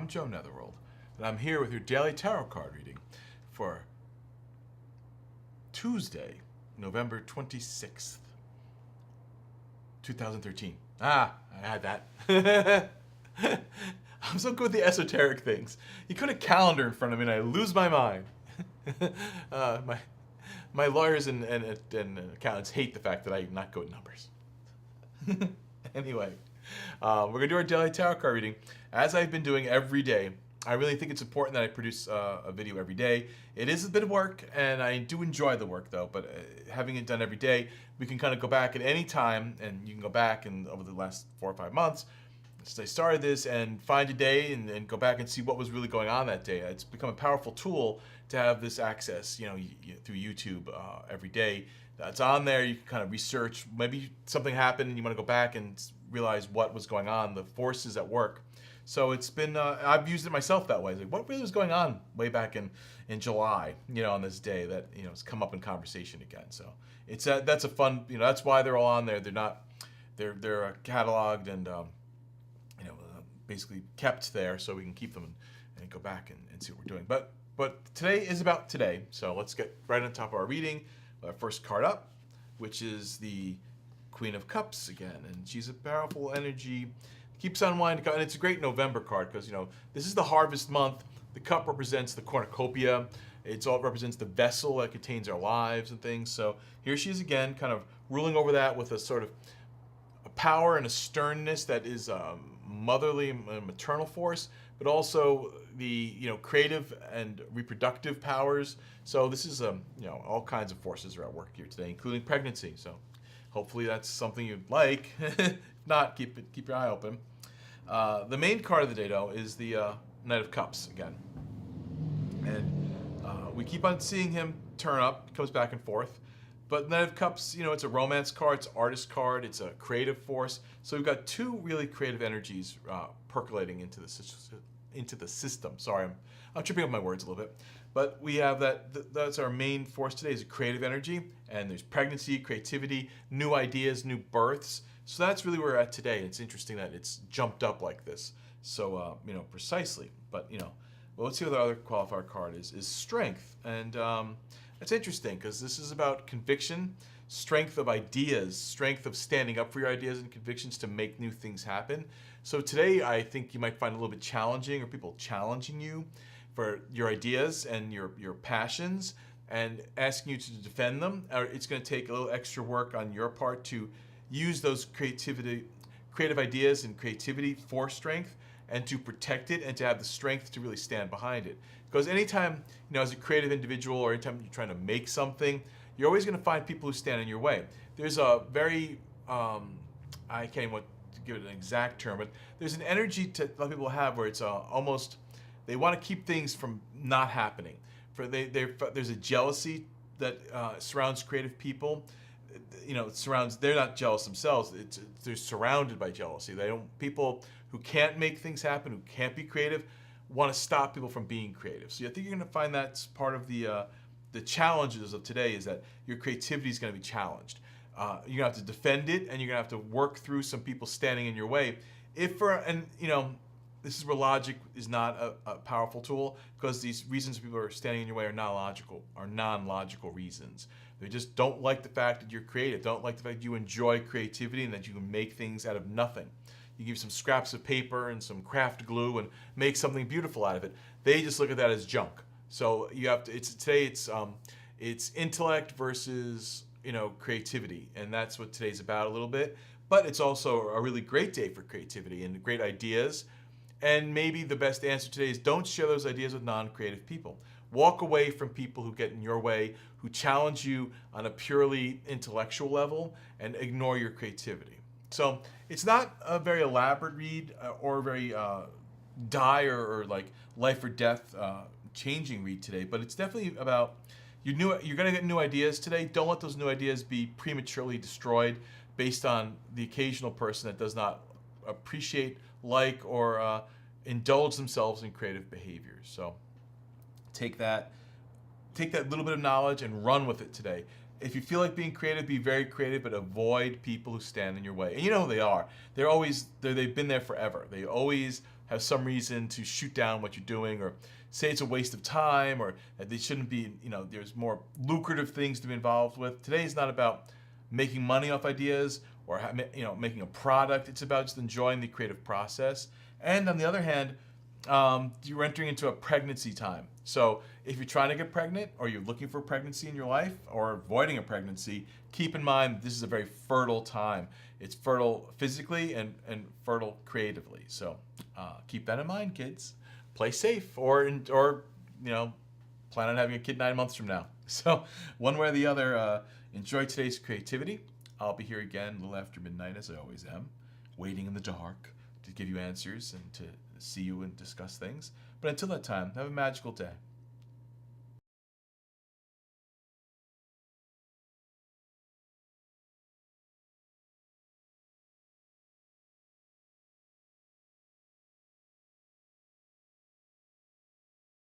I'm Joe Netherworld, and I'm here with your daily tarot card reading for Tuesday, November 26th, 2013. I had that. I'm so good with the esoteric things. You put a calendar in front of me and I lose my mind. My lawyers and accountants hate the fact that I'm not good at numbers. Anyway, we're going to do our daily tarot card reading. As I've been doing every day, I really think it's important that I produce a video every day. It is a bit of work, and I do enjoy the work, though. But having it done every day, we can kind of go back at any time, and you can go back and over the last 4 or 5 months since I started this and find a day and go back and see what was really going on that day. It's become a powerful tool to have this access, through YouTube every day. That's on there. You can kind of research. Maybe something happened and you want to go back and realize what was going on, the forces at work. So it's been, I've used it myself that way. Like, what really was going on way back in July, on this day that, it's come up in conversation again. So it's that's a fun, that's why they're all on there. They're not, they're cataloged and, basically kept there so we can keep them and go back and see what we're doing. But today is about today. So let's get right on top of our reading. Our first card up, which is the Queen of Cups again. And she's a powerful energy. Keeps on winding, and it's a great November card because, this is the harvest month. The cup represents the cornucopia. It represents the vessel that contains our lives and things. So here she is again, kind of ruling over that with a sort of a power and a sternness that is motherly and maternal force, but also the creative and reproductive powers. So this is all kinds of forces are at work here today, including pregnancy. So hopefully that's something you'd like. If not, keep your eye open. The main card of the day, though, is the Knight of Cups again. And we keep on seeing him turn up, comes back and forth. But Knight of Cups, it's a romance card, it's an artist card, it's a creative force. So we've got two really creative energies percolating into the system. Sorry, I'm tripping up my words a little bit. But we have that's our main force today is a creative energy. And there's pregnancy, creativity, new ideas, new births. So that's really where we're at today. It's interesting that it's jumped up like this. So, precisely. But, well, let's see what the other qualifier card is strength. And it's interesting because this is about conviction, strength of ideas, strength of standing up for your ideas and convictions to make new things happen. So today I think you might find a little bit challenging, or people challenging you for your ideas and your passions and asking you to defend them. Or it's going to take a little extra work on your part to use those creative ideas and creativity for strength and to protect it and to have the strength to really stand behind it. Because anytime, as a creative individual or anytime you're trying to make something, you're always going to find people who stand in your way. There's a very, I can't even want to give it an exact term, but there's an energy a lot of people have where it's almost, they want to keep things from not happening. There's a jealousy that surrounds creative people. They're not jealous themselves. They're surrounded by jealousy. People who can't make things happen, who can't be creative, want to stop people from being creative. So I think you're going to find that's part of the challenges of today is that your creativity is going to be challenged. You're going to have to defend it, and you're going to have to work through some people standing in your way. This is where logic is not a powerful tool, because these reasons people are standing in your way are non-logical reasons. They just don't like the fact that you're creative, don't like the fact that you enjoy creativity and that you can make things out of nothing. You give some scraps of paper and some craft glue and make something beautiful out of it. They just look at that as junk. So you have to. It's intellect versus creativity, and that's what today's about a little bit. But it's also a really great day for creativity and great ideas. And maybe the best answer today is don't share those ideas with non-creative people. Walk away from people who get in your way, who challenge you on a purely intellectual level, and ignore your creativity. So it's not a very elaborate read or very dire or like life or death changing read today, but it's definitely about you're going to get new ideas today. Don't let those new ideas be prematurely destroyed based on the occasional person that does not appreciate, or indulge themselves in creative behaviors. So take that little bit of knowledge and run with it today. If you feel like being creative, be very creative, but avoid people who stand in your way. And you know who they are. They've been there forever. They always have some reason to shoot down what you're doing, or say it's a waste of time, or that they shouldn't be, there's more lucrative things to be involved with. Today is not about making money off ideas or making a product. It's about just enjoying the creative process. And on the other hand, you're entering into a pregnancy time. So if you're trying to get pregnant, or you're looking for pregnancy in your life, or avoiding a pregnancy, keep in mind this is a very fertile time. It's fertile physically and fertile creatively. So keep that in mind, kids. Play safe, or plan on having a kid 9 months from now. So one way or the other, enjoy today's creativity. I'll be here again a little after midnight, as I always am, waiting in the dark to give you answers and to see you and discuss things. But until that time, have a magical day.